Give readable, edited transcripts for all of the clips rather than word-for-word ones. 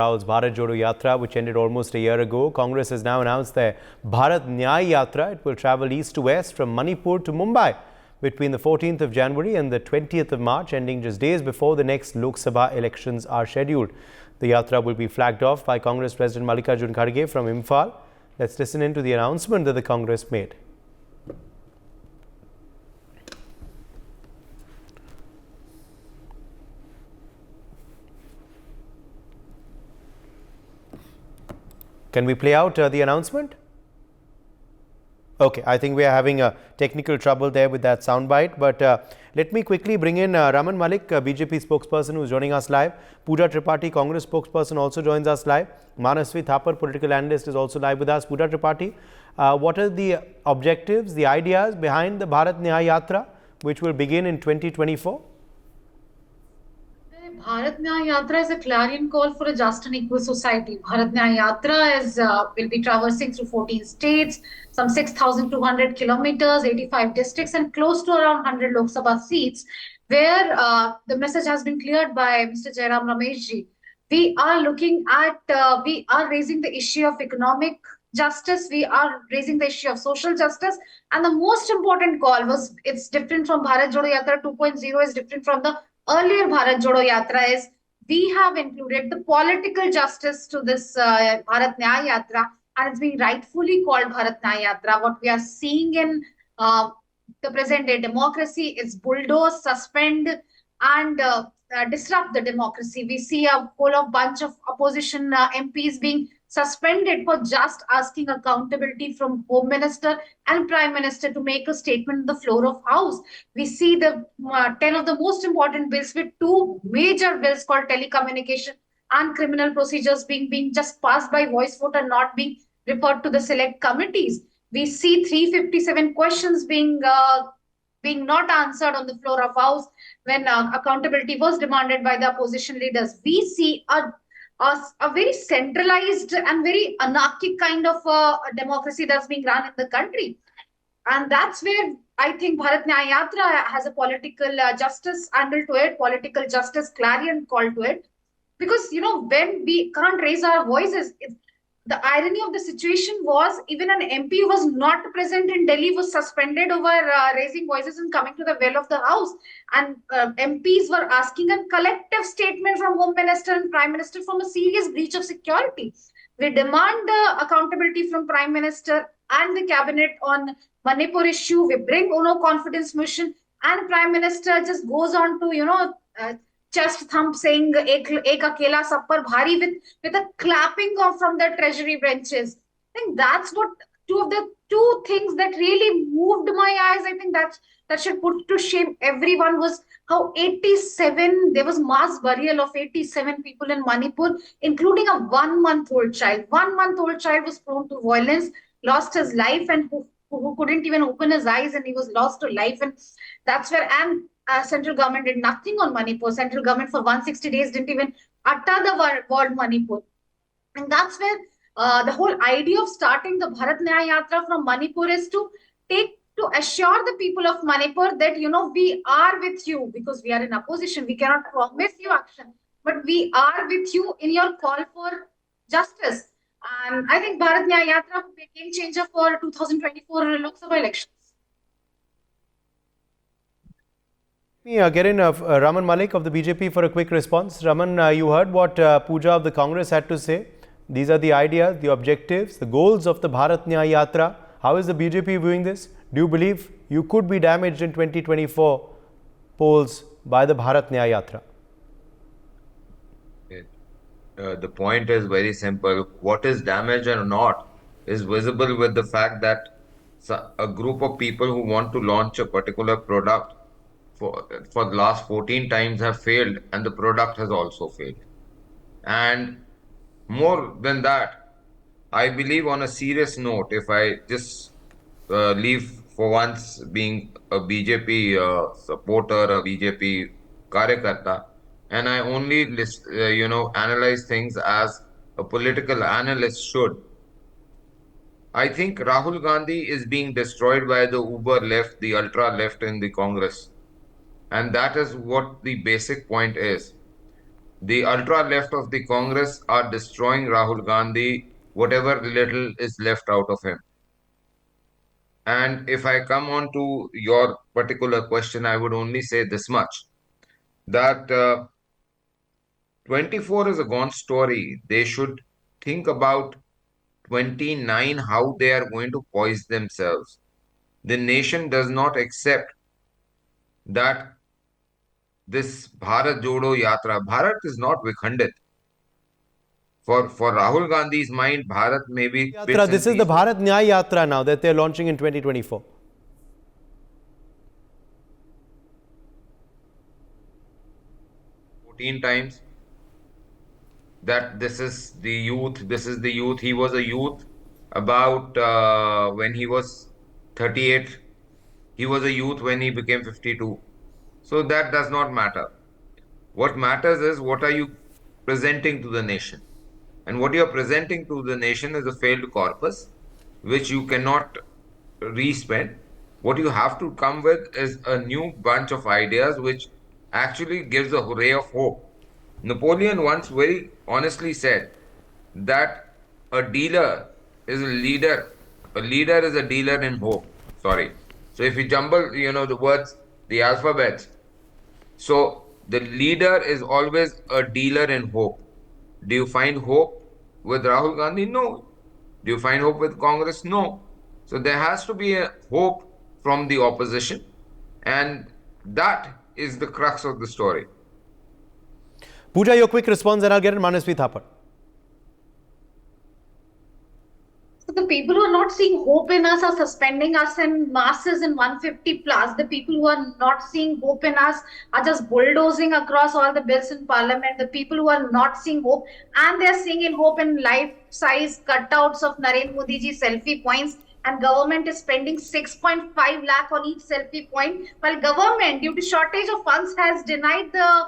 Rahul's Bharat Jodo Yatra, which ended almost a year ago. Congress has now announced their Nyay Yatra. It will travel east to west from Manipur to Mumbai between the 14th of January and the 20th of March, ending just days before the next Lok Sabha elections are scheduled. The Yatra will be flagged off by Congress President Mallikarjun Kharge from Imphal. Let's listen in to the announcement that the Congress made. Can we play out the announcement? Okay, I think we are having a technical trouble there with that soundbite, but let me quickly bring in Raman Malik, BJP spokesperson, who is joining us live. Pooja Tripathi, Congress spokesperson, also joins us live. Manasvi Thapar, political analyst, is also live with us. Pooja Tripathi, what are the objectives, the ideas behind the Nyay Yatra, which will begin in 2024? Nyay Yatra is a clarion call for a just and equal society. Nyay Yatra will be traversing through 14 states, some 6,200 kilometers, 85 districts, and close to around 100 Lok Sabha seats, where the message has been cleared by Mr. Jairam Rameshji. We are looking at, we are raising the issue of economic justice, we are raising the issue of social justice, and the most important call was, it's different from Bharat Jodo Yatra 2.0, is different from the earlier Bharat Jodo Yatra, is we have included the political justice to this Nyay Yatra, and it's being rightfully called Nyay Yatra. What we are seeing in the present day democracy is bulldoze, suspend, and disrupt the democracy. We see a whole bunch of opposition MPs being suspended for just asking accountability from Home Minister and Prime Minister to make a statement on the floor of House. We see the 10 of the most important bills, with two major bills called telecommunication and criminal procedures being just passed by voice vote and not being referred to the select committees. We see 357 questions being not answered on the floor of House when accountability was demanded by the opposition leaders. We see a very centralized and very anarchic kind of democracy that's being run in the country. And that's where I think Nyay Yatra has a political justice angle to it, political justice clarion call to it. Because, you know, when we can't raise our voices, the irony of the situation was even an MP who was not present in Delhi was suspended over raising voices and coming to the well of the House. And MPs were asking a collective statement from Home Minister and Prime Minister from a serious breach of security. We demand accountability from Prime Minister and the Cabinet on Manipur issue. We bring no confidence motion, and Prime Minister just goes on to, chest thump saying ek akela sab par bhari with a clapping from the treasury benches. I think that's what two things that really moved my eyes. I think that should put to shame everyone was how there was mass burial of 87 people in Manipur, including a 1-month-old child. 1-month-old child was prone to violence, lost his life, and who couldn't even open his eyes, and he was lost to life. And that's where central government did nothing on Manipur. Central government for 160 days didn't even utter the word Manipur. And that's where the whole idea of starting the Nyay Yatra from Manipur is to assure the people of Manipur that, you know, we are with you, because we are in opposition. We cannot promise you action, but we are with you in your call for justice. And I think Nyay Yatra will be a game changer for 2024 Lok Sabha elections. Get in Raman Malik of the BJP for a quick response. Raman, you heard what Pooja of the Congress had to say. These are the ideas, the objectives, the goals of the Nyay Yatra. How is the BJP viewing this? Do you believe you could be damaged in 2024 polls by the Nyay Yatra? The point is very simple. What is damaged or not is visible with the fact that a group of people who want to launch a particular product for the last 14 times have failed, and the product has also failed. And more than that, I believe, on a serious note, if I just leave for once being a BJP supporter, a BJP karyakarta, and I only analyze things as a political analyst should, I think Rahul Gandhi is being destroyed by the uber left, the ultra left in the Congress. And that is what the basic point is. The ultra left of the Congress are destroying Rahul Gandhi, whatever little is left out of him. And if I come on to your particular question, I would only say this much that 24 is a gone story. They should think about 29, how they are going to poise themselves. The nation does not accept that this Bharat Jodo Yatra, Bharat is not Vikhandit. For Rahul Gandhi's mind, Bharat may be bits Yatra, and this is the pieces. Bharat Nyay Yatra now that they're launching in 2024. 14 times that this is the youth, this is the youth. He was a youth about when he was 38. He was a youth when he became 52. So that does not matter. What matters is what are you presenting to the nation? And what you are presenting to the nation is a failed corpus, which you cannot re-spend. What you have to come with is a new bunch of ideas, which actually gives a ray of hope. Napoleon once very honestly said that a dealer is a leader. A leader is a dealer in hope. Sorry. So if you jumble, the words, the alphabets. So the leader is always a dealer in hope. Do you find hope with Rahul Gandhi? No. Do you find hope with Congress? No. So there has to be a hope from the opposition, and that is the crux of the story. Pooja, your quick response, and I'll get it, Manasvi Thapar. So the people who are not seeing hope in us are suspending us in masses in 150 plus. The people who are not seeing hope in us are just bulldozing across all the bills in parliament. The people who are not seeing hope, and they're seeing in hope in life-size cutouts of Narendra Modi ji selfie points, and government is spending 6.5 lakh on each selfie point, while government, due to shortage of funds, has denied the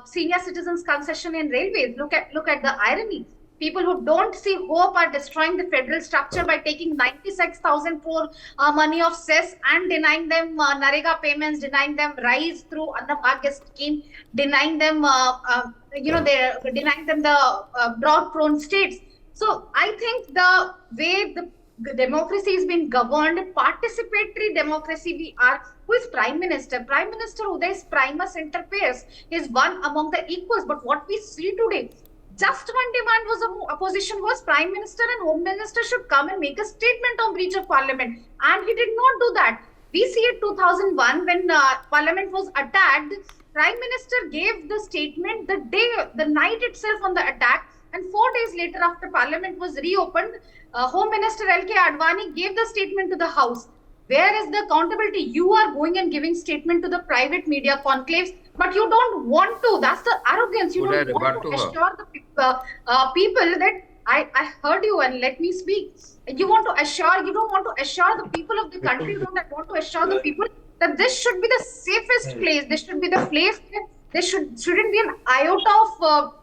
senior citizens concession in railways. Look at the irony. People who don't see hope are destroying the federal structure by taking 96,000 crore money of cess and denying them Narega payments, denying them rise through Annabhagya scheme, denying them, they're denying them the drought-prone states. So I think the way the democracy is being governed, participatory democracy we are. Who is Prime Minister? Prime Minister Uday's primus inter pares is one among the equals. But what we see today, just one demand was opposition was Prime Minister and Home Minister should come and make a statement on breach of Parliament, and he did not do that. We see it 2001 when Parliament was attacked. Prime Minister gave the statement the night itself on the attack, and 4 days later, after Parliament was reopened, Home Minister L.K. Advani gave the statement to the House. Where is the accountability? You are going and giving statement to the private media conclaves, but you don't want to. That's the arrogance. You don't want to assure the people that I heard you and let me speak. You don't want to assure the people of the country, you don't want to assure the people that this should be the safest place. This should be the place where there shouldn't be an iota of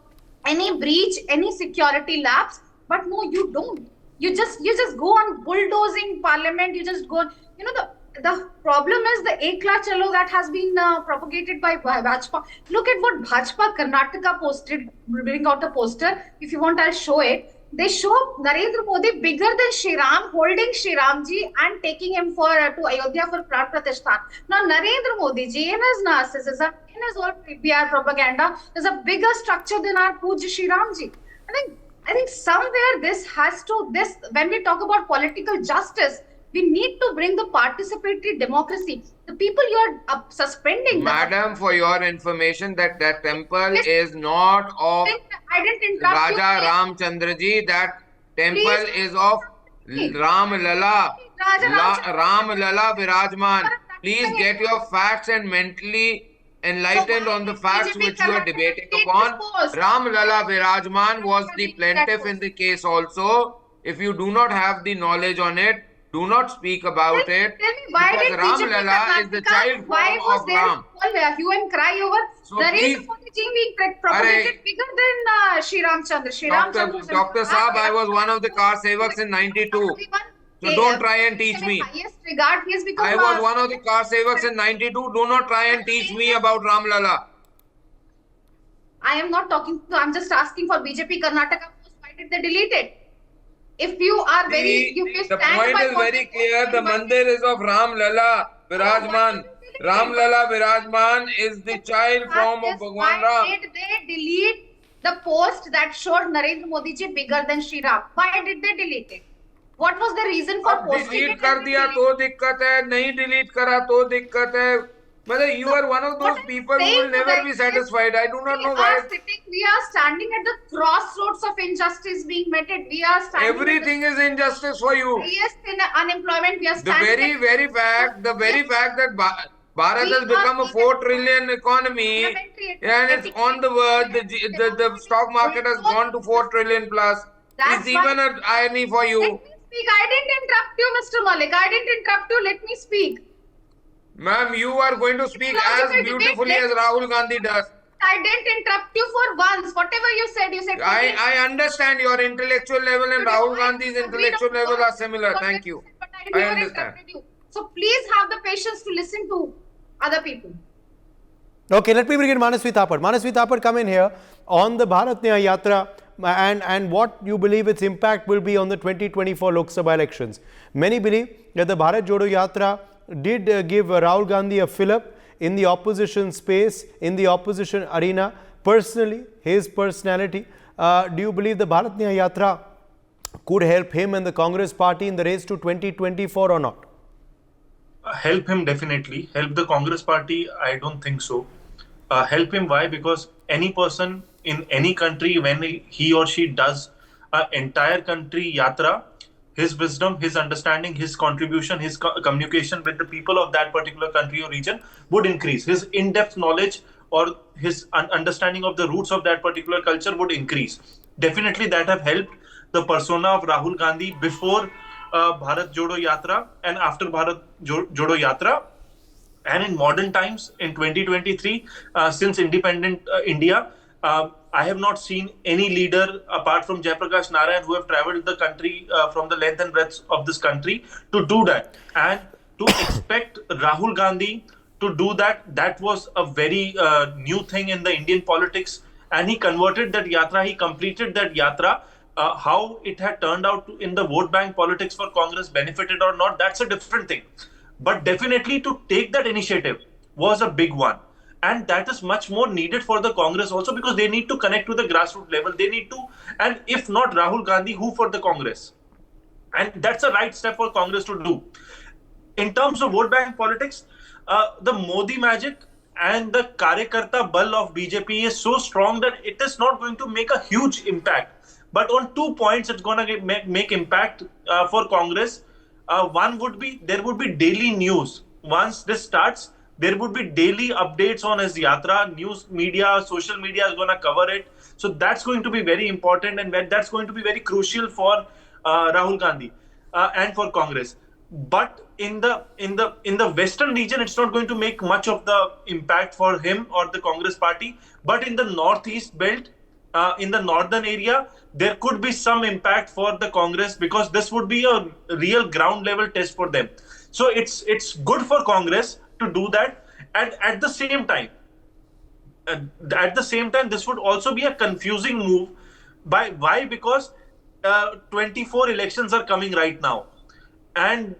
any breach, any security lapse. But no, you don't. You just go on bulldozing parliament. You just go on, the problem is the Ekla Chalo that has been propagated by Bhajpa. Look at what Bhajpa Karnataka posted, bring out a poster. If you want, I'll show it. They show Narendra Modi bigger than Shri Ram, holding Shri Ramji and taking him to Ayodhya for Pran Pratishtha. Now Narendra Modi ji in his narcissism, in his all PR propaganda, is a bigger structure than our Puja Shri Ramji. I think somewhere when we talk about political justice, we need to bring the participatory democracy. The people you are suspending. Madam, for your information, that temple is not of Raja Ramchandraji. That temple is of Ram Lala. Ram Lala Virajman. Please get your facts and mentally enlightened on the facts which you are debating upon. Ram Lala Virajman was the plaintiff in the case also. If you do not have the knowledge on it, do not speak about it. Tell me, why because did Ram Lala is the child form of Ram. Hue and cry over So Narendra Modi ji being propagated bigger than Shri Ramchandra. Dr. Saab, I was one of the car sevaks in 92. So don't try and teach me. I was one of the car sevaks in 92. Do not try and teach me about Ram Lala. I am not talking to, I'm just asking for BJP Karnataka post. Why did they delete it? If you are very, if you The stand point by is what very they clear. post, The why mandir is of Ram Lala no, why did Virajman. you Ram delete it? Lala Virajman is the child Ask form of this, Bhagwan why Ram. did they delete the post that showed Narendra Modi ji bigger than Shri Ram? Why did they delete it? What was the reason for अब posting delete it कर and then दिया deleting तो it? दिक्कत है, नहीं delete करा तो दिक्कत है. मतलब you So are one of what those I'm people who saying will to never them be is satisfied. I do not know why we are standing at the crossroads of injustice being meted. We are standing at the everything is injustice for you. highest in unemployment. We are The standing at the very yes, fact that Bharat we has are become a even 4 trillion economy elementary and it's on etiquette, the verge, elementary the democratic stock market has bulldoze gone to 4 trillion plus, is That's why. even an irony for Let you. me speak. I didn't interrupt you, Mr. Malik. I didn't interrupt you. Let me speak. Ma'am, you are going to speak as Logical debate. beautifully as Rahul Gandhi does. I didn't interrupt you for once. Whatever you said 14. I understand your intellectual level and Rahul I Gandhi's agreed intellectual on level what are similar. what Thank you you. said, but I I never understand. interrupted you. So please have the patience to listen to other people. Okay, let me bring in Manasvi Thapar. Manasvi Thapar, come in here on the Bharat Nyay Yatra and what you believe its impact will be on the 2024 Lok Sabha elections. Many believe that the Bharat Jodo Yatra did give Rahul Gandhi a fillip in the opposition space, in the opposition arena. Personally, his personality, do you believe the Bharat Nyay Yatra could help him and the Congress party in the race to 2024 or not? Help him definitely. Help the Congress party, I don't think so. Help him, why? Because any person in any country, when he or she does an entire country yatra, his wisdom, his understanding, his contribution, his communication with the people of that particular country or region would increase. His in-depth knowledge or his understanding of the roots of that particular culture would increase. Definitely that have helped the persona of Rahul Gandhi before Bharat Jodo Yatra and after Bharat Jodo Yatra. And in modern times, in 2023, since independent India, I have not seen any leader apart from Jayaprakash Narayan who have traveled the country from the length and breadth of this country to do that. And to expect Rahul Gandhi to do that, that was a very new thing in the Indian politics. And he converted that yatra, he completed that yatra. How it had turned out in the vote bank politics for Congress, benefited or not, that's a different thing. But definitely to take that initiative was a big one. And that is much more needed for the Congress also, because they need to connect to the grassroots level. They need to, and if not Rahul Gandhi, who for the Congress? And that's a right step for Congress to do. In terms of vote bank politics, the Modi magic and the Karyakarta bal of BJP is so strong that it is not going to make a huge impact. But on 2 points, it's going to make impact for Congress. One would be, there would be daily news. Once this starts, there would be daily updates on his yatra. News media, social media is going to cover it. So that's going to be very important, and that's going to be very crucial for Rahul Gandhi and for Congress. But in the western region, it's not going to make much of the impact for him or the Congress party. But in the northeast belt, in the northern area, there could be some impact for the Congress, because this would be a real ground level test for them. So it's good for Congress to do that. And at the same time, this would also be a confusing move. Why? Because 24 elections are coming right now. And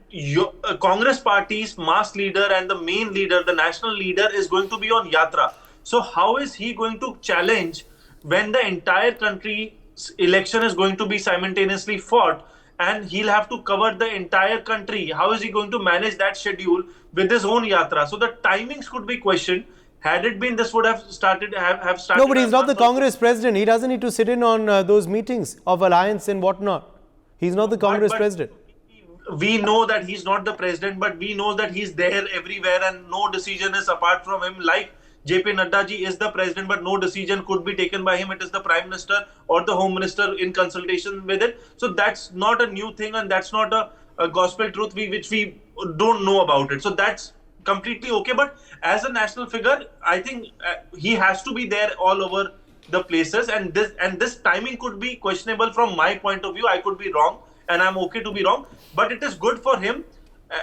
Congress party's mass leader and the main leader, the national leader, is going to be on Yatra. So how is he going to challenge when the entire country's election is going to be simultaneously fought, and he'll have to cover the entire country? How is he going to manage that schedule with his own Yatra? So the timings could be questioned. Had it been, this would have started. No, but he's not the Congress president. He doesn't need to sit in on those meetings of alliance and whatnot. He's not the Congress president. We know that he's not the president, but we know that he's there everywhere, and no decision is apart from him. Like JP Nadda ji is the president, but no decision could be taken by him. It is the Prime Minister or the Home Minister in consultation with it. So that's not a new thing, and that's not a gospel truth which we don't know about it. So that's completely okay. But as a national figure, I think he has to be there all over the places, and this timing could be questionable from my point of view. I could be wrong, and I'm okay to be wrong, but it is good for him.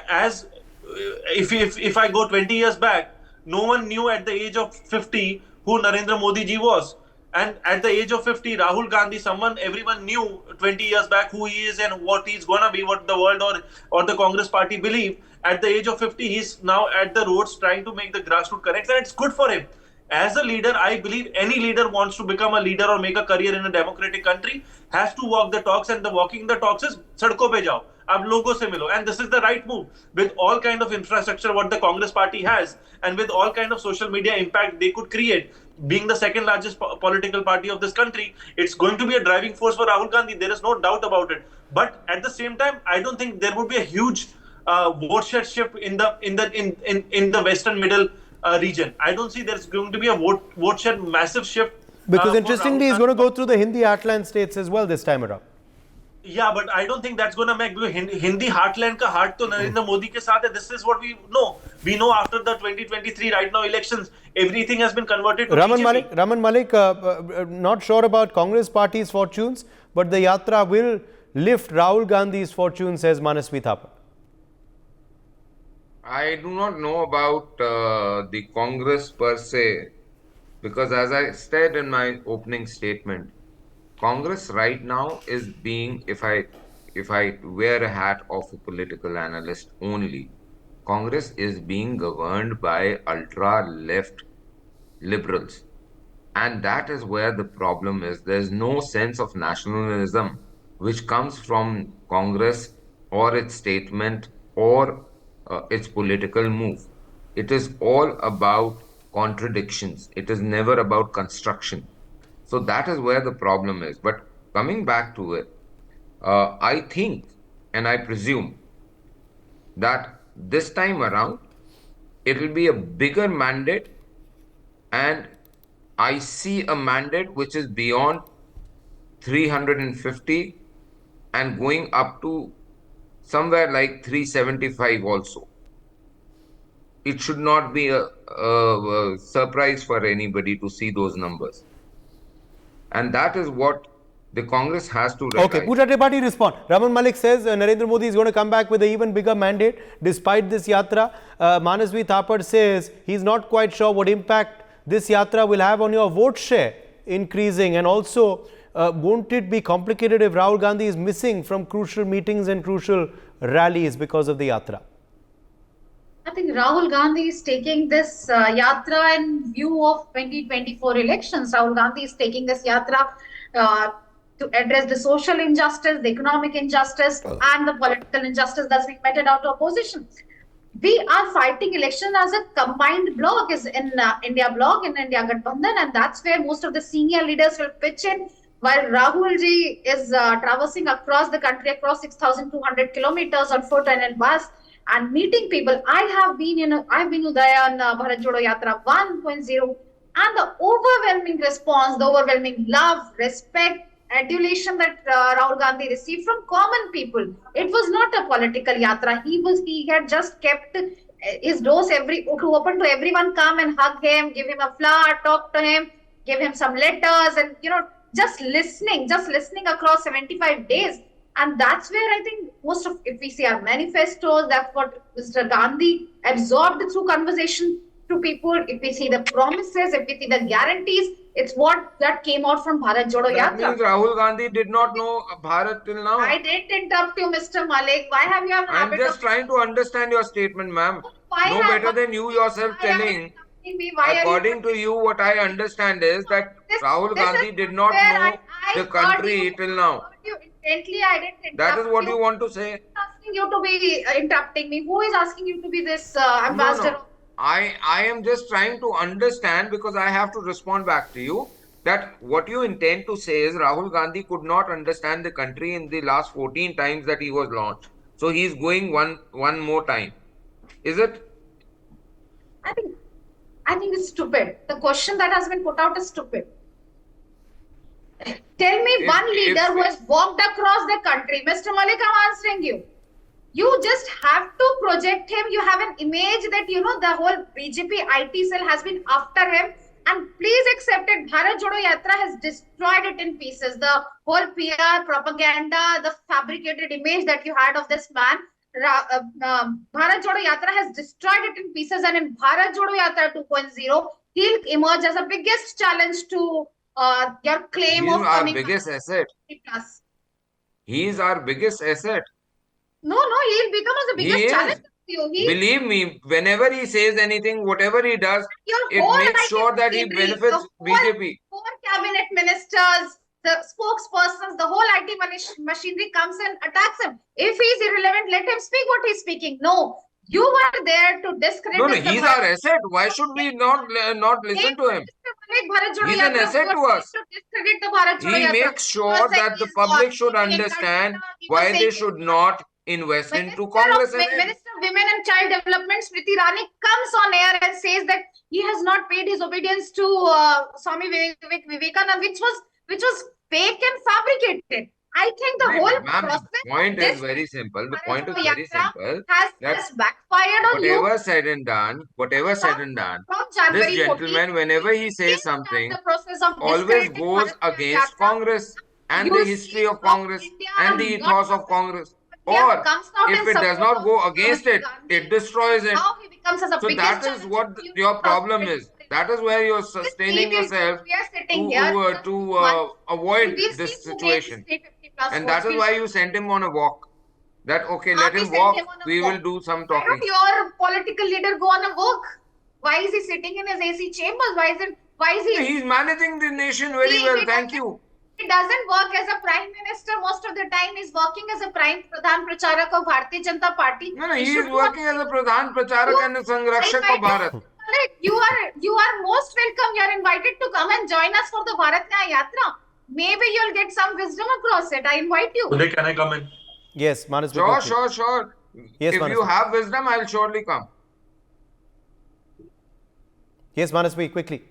As if I go 20 years back, no one knew at the age of 50 who Narendra Modi ji was. And at the age of 50, Rahul Gandhi, someone everyone knew 20 years back who he is and what he's gonna be, what the world or the Congress party believe. At the age of 50, he's now at the roads trying to make the grassroots connect, and it's good for him. As a leader, I believe any leader wants to become a leader or make a career in a democratic country has to walk the talks, and the walking the talks is sadko pe jao. Ab logo se milo, and this is the right move with all kind of infrastructure what the Congress party has, and with all kind of social media impact they could create. Being the second largest political party of this country, it's going to be a driving force for Rahul Gandhi. There is no doubt about it. But at the same time, I don't think there would be a huge vote share shift in the western middle region. I don't see there's going to be a vote share massive shift. Because interestingly, he's going to go through the Hindi heartland states as well this time around. Yeah, but I don't think that's going to make Hindi heartland ka heart to Narendra Modi ke saath hai. This is what we know. We know after the 2023 right now elections, everything has been converted to BJP. Raman Malik, not sure about Congress party's fortunes, but the Yatra will lift Rahul Gandhi's fortune, says Manasvi Thapar. I do not know about the Congress per se, because as I said in my opening statement, Congress right now is being, if I wear a hat of a political analyst only, Congress is being governed by ultra left liberals. And that is where the problem is. There's no sense of nationalism which comes from Congress or its statement or its political move. It is all about contradictions. It is never about construction. So that is where the problem is. But coming back to it, I think and I presume that this time around, it will be a bigger mandate, and I see a mandate which is beyond 350 and going up to somewhere like 375 also. It should not be a surprise for anybody to see those numbers. And that is what the Congress has to realize. Okay, Pooja Tripathi respond. Raman Malik says Narendra Modi is going to come back with an even bigger mandate despite this Yatra. Manasvi Thapar says he's not quite sure what impact this Yatra will have on your vote share increasing, and also won't it be complicated if Rahul Gandhi is missing from crucial meetings and crucial rallies because of the Yatra? I think Rahul Gandhi is taking this Yatra in view of 2024 elections. Rahul Gandhi is taking this Yatra to address the social injustice, the economic injustice, and the political injustice that's being meted out to opposition. We are fighting election as a combined bloc, is in India bloc, in India Gathbandhan, and that's where most of the senior leaders will pitch in, while Rahul ji is traversing across the country, across 6,200 kilometers on foot and in bus, and meeting people. I've been Udaya on Bharat Jodo Yatra 1.0, and the overwhelming response, the overwhelming love, respect, adulation that Rahul Gandhi received from common people. It was not a political yatra. He had just kept his doors open to everyone. Come and hug him, give him a flower, talk to him, give him some letters, and just listening across 75 days. And that's where I think most of, if we see our manifestos, that's what Mr. Gandhi absorbed through conversation to people. If we see the promises, if we see the guarantees, it's what that came out from Bharat Jodo Yatra. That means Rahul Gandhi did not know Bharat till now. I didn't interrupt you, Mr. Malik. Why have you? I'm just trying to understand your statement, ma'am. No better than you yourself telling. According to you, what I understand is that Rahul Gandhi did not know the country till now. Intently, I didn't interrupt. That is what you want to say. Asking you to be interrupting me. Who is asking you to be this ambassador? No. I am just trying to understand, because I have to respond back to you, that what you intend to say is Rahul Gandhi could not understand the country in the last 14 times that he was launched. So he is going one more time. Is it? I think it's stupid. The question that has been put out is stupid. Tell me one leader who has walked across the country. Mr. Malik, I'm answering you. You just have to project him. You have an image that, the whole BJP IT cell has been after him. And please accept it, Bharat Jodo Yatra has destroyed it in pieces. The whole PR, propaganda, the fabricated image that you had of this man, Bharat Jodo Yatra has destroyed it in pieces. And in Bharat Jodo Yatra 2.0, he'll emerge as the biggest challenge to your claim He's of our coming biggest asset. plus. He is our biggest asset. No, he'll become as the He biggest challenge is. to you. Believe me, whenever he says anything, whatever he does, Your it whole makes IT sure that he machinery, benefits BJP. four cabinet ministers, the spokespersons, the whole IT machinery comes and attacks him. If he's irrelevant, let him speak what he's speaking. No, you were there to discredit No, the he's Bharat. our asset. Why should we not listen to him? He's an asset to us. To discredit the Bharat Jodo He Yatra. makes He was sure saying that the he's public should giving understand encouragement. He was why saying they he's should not invest into Congress and him. Minister of Women and Child Development, Smriti Irani, comes on air and says that he has not paid his obedience to Swami Vivekananda, which was fake and fabricated. I think the whole process The point of is this very simple. The Bharat point is Jodo very Yatra simple. has That backfired on you. whatever said and done, From this January 14th, gentleman, whenever he says start something, the process of always discrediting goes Bharat against Yatra. Congress and You the see history of from Congress India and the not ethos of Congress. India Or comes out if in it does support not go of against Rahul it, Gandhi. it destroys it. Now he becomes as a So biggest that is challenge what to you. your problem is. That is where you're This sustaining TV, yourself we are sitting here just to 2 months. avoid We'll see this who gains situation. 350 plus And votes. that is why you sent him on a walk. That, okay, How let we him sent walk, him on a we walk? will do some Why talking. don't your political leader go on a walk? Why is he sitting in his AC chambers? Why is he? He's managing the nation very See, well, thank you. He doesn't work as a prime minister most of the time. He's working as a Pradhan Pracharak of Bharatiya Janata Party. No, he is working as a Pradhan Pracharak and a Sangrakshak of Bharat. You are most welcome. You are invited to come and join us for the Bharat Nyay Yatra. Maybe you'll get some wisdom across it. I invite you. Uday, can I come in? Yes, Manas. Sure. Yes, if Manas. you have wisdom, I'll surely come. Yes, Manas, quickly.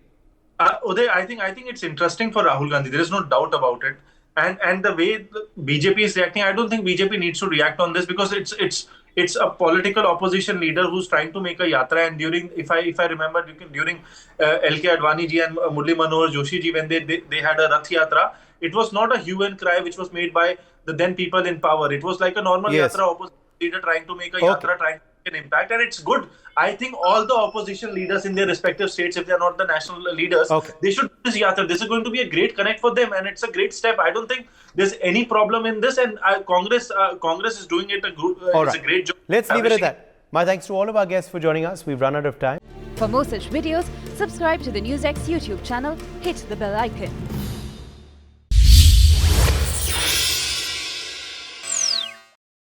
Uday, I think it's interesting for Rahul Gandhi. There is no doubt about it. And the way the BJP is reacting, I don't think BJP needs to react on this because it's a political opposition leader who's trying to make a yatra. And during, if I remember, during LK Advani ji and Murli Manohar Joshi ji, when they had a Rath Yatra, it was not a hue and cry which was made by the then people in power. It was like a normal yatra, opposition leader trying to make a yatra, trying to make an impact, and it's good. I think all the opposition leaders in their respective states, if they are not the national leaders, they should do this yatra. This is going to be a great connect for them, and it's a great step. I don't think there's any problem in this, and Congress is doing it it's a great job. Let's leave it at that. My thanks to all of our guests for joining us. We've run out of time. For more such videos, subscribe to the NewsX YouTube channel, hit the bell icon.